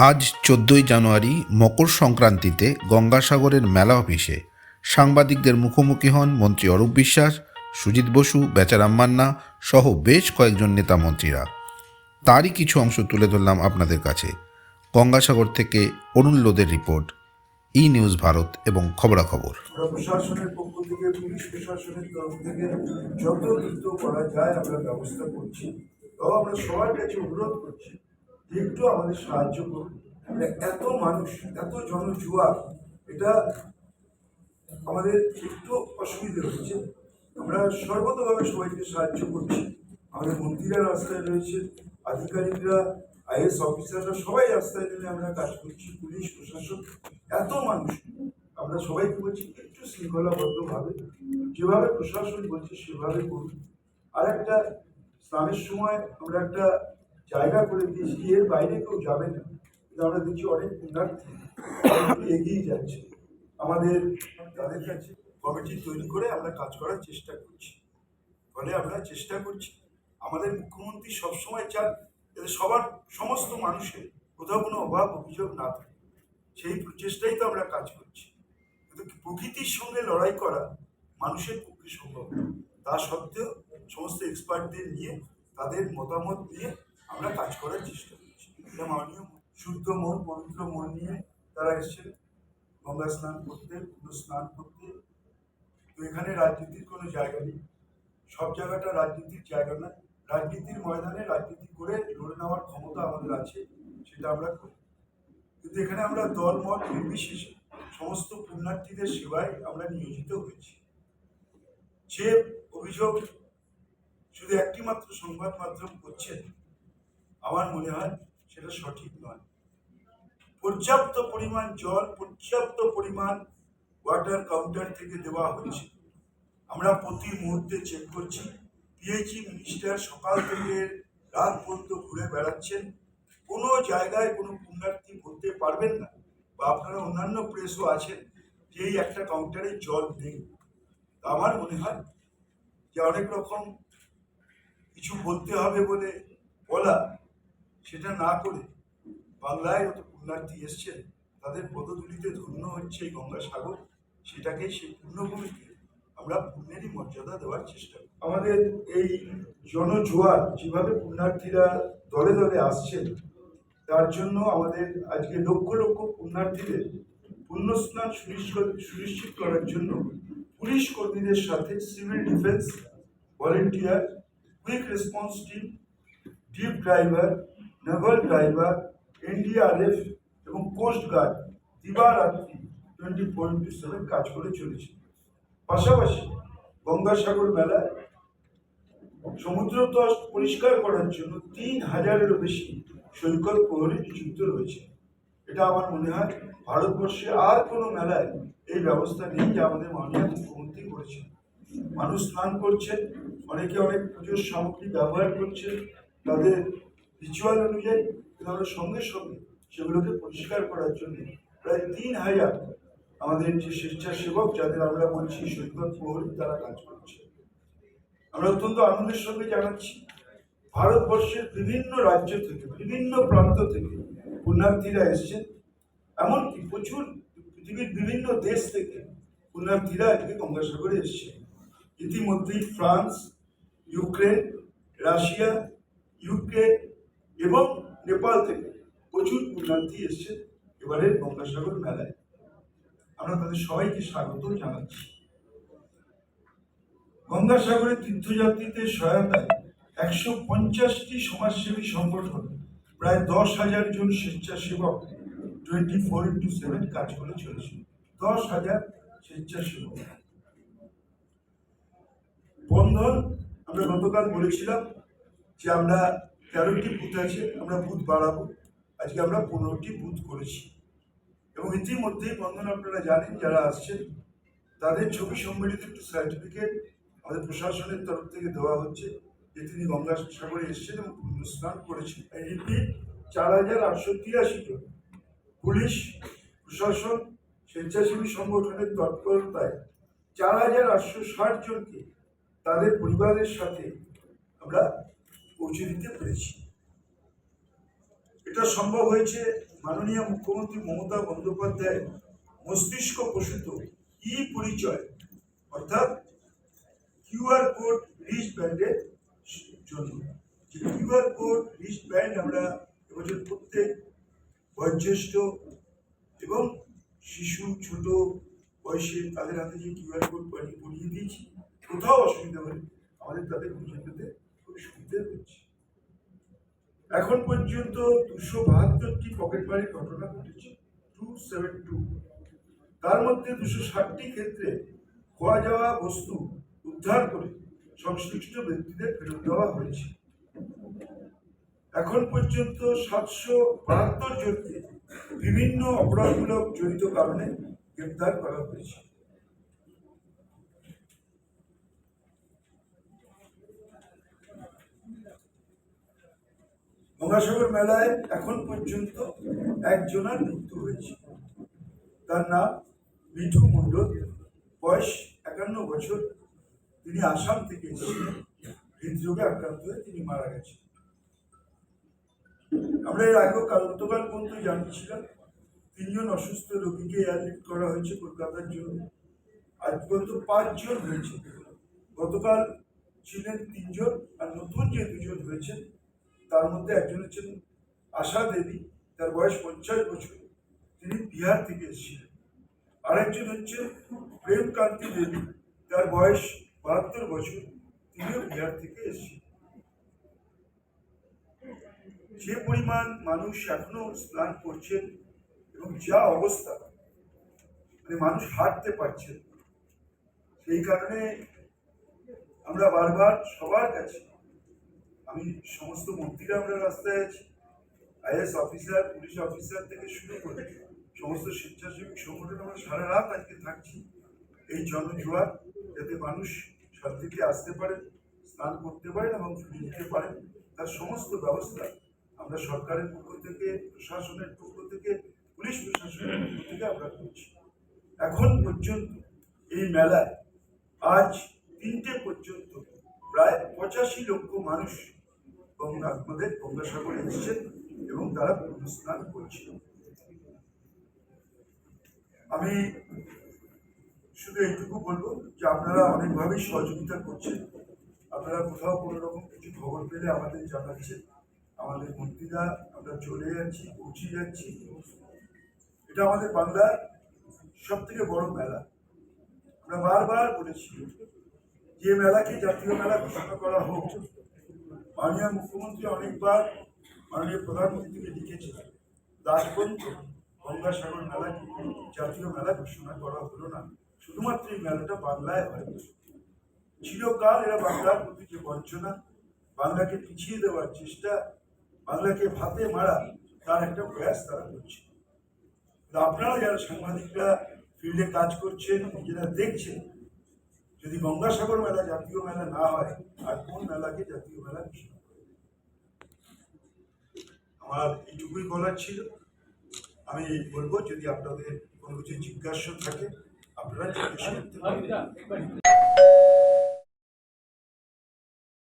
আজ 14ই জানুয়ারি মকর সংক্রান্তিতে গঙ্গাসাগরের মেলা অফিসে সাংবাদিকদের মুখোমুখি হন মন্ত্রী অরূপ বিশ্বাস, সুজিত বসু, বেচারাম মান্না সহ বেশ কয়েকজন নেতা মন্ত্রীরা। তারই কিছু অংশ তুলে ধরলাম আপনাদের কাছে। গঙ্গাসাগর থেকে অরুণ লোদের রিপোর্ট, ই নিউজ ভারত এবং খবরাখবর। প্রশাসনের পক্ষ থেকে, পুলিশ প্রশাসনের তরফ থেকে যত দ্রুত করা যায় আমরা ব্যবস্থা করছি। তাও আমরা সবার কাছে অনুরোধ করছি যে একটু আমাদের সাহায্য করুন। এত মানুষ, এত জনজুয়ার, এটা আমাদের একটু অসুবিধা হচ্ছে। আমরা সর্বতভাবে সবাইকে সাহায্য করছি। আমাদের মন্ত্রীরা রাস্তায় রয়েছে, আধিকারিকরা, আইএস অফিসাররা সবাই রাস্তায় নেমে আমরা কাজ করছি। পুলিশ প্রশাসন, এত মানুষ, আমরা সবাইকে বলছি একটু শৃঙ্খলাবদ্ধভাবে যেভাবে প্রশাসন বলছে সেভাবে করুন। আর একটা স্নানের সময় আমরা একটা জায়গা করে দিয়েছি, এর বাইরে কেউ যাবে না। কিন্তু আমরা দেখছি অনেক পুণ্যার্থী এগিয়ে যাচ্ছে। আমাদের তাদের কাছে কমিটি তৈরি করে আমরা কাজ করার চেষ্টা করছি। ফলে আমরা চেষ্টা করছি, আমাদের মুখ্যমন্ত্রী সবসময় চান যাতে সবার, সমস্ত মানুষের কোথাও কোনো অভাব অভিযোগ না থাকে। সেই প্রচেষ্টাই তো আমরা কাজ করছি। কিন্তু প্রকৃতির সঙ্গে লড়াই করা মানুষের পক্ষে সম্ভব না। তা সত্ত্বেও সমস্ত এক্সপার্টদের নিয়ে, তাদের মতামত নিয়ে আমরা কাজ করার চেষ্টা করছি। এটা মাননীয় শুদ্ধ মন, পবিত্র মন নিয়ে তারা এসছেন গঙ্গা স্নান করতে, পুরো স্নান করতে। তো এখানে রাজনীতির কোনো জায়গা নেই, সব জায়গাটা রাজনীতির জায়গা না। রাজনীতির ময়দানে রাজনীতি করে লড়ে নেওয়ার ক্ষমতা আমাদের আছে, সেটা আমরা করি। কিন্তু এখানে আমরা দল মত নির্বিশেষে সমস্ত পুণ্যার্থীদের সেবায় আমরা নিয়োজিত হয়েছি। যে অভিযোগ শুধু একটি মাত্র সংবাদ মাধ্যম করছেন, আমার মনে হয় সেটা সঠিক নয়। পর্যাপ্ত পরিমাণ জল, পর্যাপ্ত পরিমাণ ওয়াটার কাউন্টার থেকে দেওয়া হচ্ছে। আমরা প্রতি মুহূর্তে চেক করছি। পিএইচই মিনিস্টার সকাল থেকে রাত পর্যন্ত ঘুরে বেড়াচ্ছেন। কোনো জায়গায় কোনো পুণ্যার্থী বলতে পারবেন না, বা আপনারা অন্যান্য প্রেসও আছেন, যে এই একটা কাউন্টারে জল নেই। আমার মনে হয় যে অনেক রকম কিছু বলতে হবে বলে বলা, সেটা না করে বাংলায় যত পুণ্যার্থী এসছেন তাদের পদধূলিতে ধন্য হচ্ছে এই গঙ্গাসাগর, সেটাকে, সেই পুণ্যভূমিকে আমরা পুণ্যেরই মর্যাদা দেওয়ার চেষ্টা করি। আমাদের এই জনজোয়ার, যেভাবে পুণ্যার্থীরা দলে দলে আসছেন, তার জন্য আমাদের আজকে লক্ষ লক্ষ পুণ্যার্থীদের পুণ্যস্নান সুনিশ্চিত করার জন্য পুলিশ কর্মীদের সাথে civil defence, volunteer, quick response team, deep driver, Naval driver, NDRF এবং কোস্ট গার্ড দিবারাত্রি 24/7 কাজ করে চলেছে। পাশাপাশি গঙ্গাসাগর মেলায় সমুদ্র তট পরিষ্কার করার জন্য 3000-এরও বেশি সৈকত প্রহরী নিযুক্ত রয়েছে। এটা আমার মনে হয় ভারতবর্ষে আর কোনো মেলায় এই ব্যবস্থা নেই, যা আমাদের মাননীয় মুখ্যমন্ত্রী করেছেন। মানুষ স্নান করছেন, অনেকে অনেক পুজোর সামগ্রী ব্যবহার করছেন তাদের রিচুয়াল অনুযায়ী, তাহলে সঙ্গে সঙ্গে সেগুলোকে পরিষ্কার করার জন্য প্রায় 3000 আমাদের যে স্বেচ্ছাসেবক, যাদের আমরা বলছি সৈকত প্রহরী, তারা কাজ করছে। আমরা অত্যন্ত আনন্দের সঙ্গে জানাচ্ছি, ভারতবর্ষের বিভিন্ন রাজ্য থেকে, বিভিন্ন প্রান্ত থেকে পুণ্যার্থীরা এসছেন। এমনকি প্রচুর পৃথিবীর বিভিন্ন দেশ থেকে পুণ্যার্থীরা আজকে গঙ্গাসাগরে এসছে। ইতিমধ্যেই ফ্রান্স, ইউক্রেন, রাশিয়া, ইউকে এবং নেপাল থেকে প্রচুর পুণ্যার্থী এসছে এবারের গঙ্গাসাগর মেলায়। আমরা তাদের সবাইকে স্বাগত জানাচ্ছি। গঙ্গাসাগরের তীর্থযাত্রীদের সহায়তায় 150টি সমাজসেবী সংগঠন, প্রায় 10,000 জন স্বেচ্ছাসেবক 24/7 কাজ করে চলেছে। 10,000 স্বেচ্ছাসেবক। বন্ধন, আমরা গতকাল বলেছিলাম যে আমরা 13টি বুথ আছে, আমরা বুথ বাড়াবো। আজকে আমরা 15টি বুথ করেছি। এবং ইতিমধ্যেই বন্ধন, আপনারা জানেন যারা আসছেন, তাদের ছবি সম্মিলিত একটি সার্টিফিকেট আমাদের প্রশাসনের তরফ থেকে দেওয়া হচ্ছে যে তিনি গঙ্গাসাগরে এসেছেন এবং পুণ্য স্নান করেছেন। এই রিপিট 4883 জন পুলিশ প্রশাসন, স্বেচ্ছাসেবী সংগঠনের তৎপরতায় 4860 জনকে তাদের পরিবারের সাথে আমরা পৌঁছে দিতে পেরেছি। এটা সম্ভব হয়েছে মাননীয় মুখ্যমন্ত্রী মমতা বন্দ্যোপাধ্যায়ের মস্তিষ্ক প্রসূত ই পরিচয় অর্থাৎ কিউআর কোড রিস্ট ব্যান্ডের জন্য। যে কিউআর কোড রিস্ট ব্যান্ড আমরা এবছর প্রত্যেক বয়োজ্যেষ্ঠ এবং শিশু ছোট বয়সে তাদের হাতে যে কিউআর কোড পরিয়ে দিয়েছি, কোথাও অসুবিধা হলে আমাদের তাদের বুঝে পেতে খুব সুবিধা হচ্ছে। এখন পর্যন্ত 272টি পকেটমারির ঘটনা ঘটেছে, 272। তার মধ্যে 260টি ক্ষেত্রে খোয়া যাওয়া বস্তু উদ্ধার করে সংশ্লিষ্ট ব্যক্তিদের ফেরত দেওয়া হয়েছে। এখন পর্যন্ত 772 জনকে বিভিন্ন অপরাধমূলক জড়িত কারণে গ্রেপ্তার করা হয়েছে। গঙ্গাসাগর মেলায় এখন পর্যন্ত একজনের মৃত্যু হয়েছে। তার নাম মিঠু মণ্ডল, বয়স 51 বছর। তিনি আসাম থেকে এসেছিলেন, হৃদরোগে আক্রান্ত হয়ে তিনি মারা গেছেন। আমরা এর আগেও গতকাল পর্যন্ত জানিয়েছিলাম 3 জন অসুস্থ রোগীকে এয়ারলিফট করা হয়েছে কলকাতার জন্য। আজ পর্যন্ত 5 জন হয়েছে। গতকাল ছিলেন 3 জন, আর নতুন যে 2 জন হয়েছেন তার মধ্যে একজন হচ্ছেন আশা দেবী, তার বয়স 50 বছর, তিনি বিহার থেকে এসেছিলেন। আরেকজন হচ্ছে প্রেমকান্তি দেবী, তার বয়স 72 বছর, তিনিও বিহার থেকে এসেছিলেন। যে পরিমাণ মানুষ এখনো স্নান করছেন এবং যা অবস্থা, মানে মানুষ হাঁটতে পারছেন, সেই কারণে আমরা বারবার সবার কাছে, আমি সমস্ত মন্ত্রীরা আমরা রাস্তায় আছি, আইএস অফিসার, পুলিশ অফিসার থেকে শুরু করে সমস্ত স্বেচ্ছাসেবী সংগঠন, আমরা সারা রাত আজকে থাকছি এই জনজোয়ার, যাতে মানুষ শান্তিতে আসতে পারেন, স্নান করতে পারেন এবং ফিরে যেতে পারেন। তার সমস্ত ব্যবস্থা আমরা সরকারের পক্ষ থেকে, প্রশাসনের পক্ষ থেকে, পুলিশ প্রশাসনের পক্ষ থেকে আমরা করছি। এখন পর্যন্ত এই মেলায় আজ 3টে পর্যন্ত প্রায় 85 লক্ষ মানুষ আমাদের গঙ্গাসাগরে এসেছেন এবং তারা পুণ্য স্নান করছে। আমি শুধু এইটুকু বলবো যে আপনারা অনেকভাবেই সহযোগিতা করছেন। আপনারা কোথাও কোনো রকম কিছু খবর পেলে আমাদের জানাচ্ছেন, আমাদের মন্ত্রীরা আমরা চলে যাচ্ছি, পৌঁছে যাচ্ছি। এটা আমাদের বাংলার সব থেকে বড় মেলা। আমরা বারবার বলেছি যে মেলাকে জাতীয় মেলা ঘোষণা করা হোক। মাননীয় মুখ্যমন্ত্রী অনেকবার মাননীয় প্রধানমন্ত্রীকে লিখেছেন, আজ পর্যন্ত গঙ্গাসাগর মেলাকে জাতীয় মেলা ঘোষণা করা হলো না। শুধুমাত্র এই মেলাটা বাংলায় হয়। চিরকাল এরা বাংলার প্রতি যে বঞ্চনা, বাংলাকে পিছিয়ে দেওয়ার চেষ্টা, বাংলাকে ভাতে মারা, তার একটা প্রয়াস তারা করছে। আপনারা যারা সাংবাদিকরা ফিল্ডে কাজ করছেন, নিজেরা দেখছেন, যদি গঙ্গাসাগর মেলা জাতীয় মেলা না হয়, আর কোন মেলাকে জাতীয় মেলা ঘোষণা করে? আমার এইটুকুই বলার ছিল। আমি বলবো, যদি আপনাদের কোনো কিছু জিজ্ঞাসা থাকে আপনারা জিজ্ঞাসা করতে পারেন।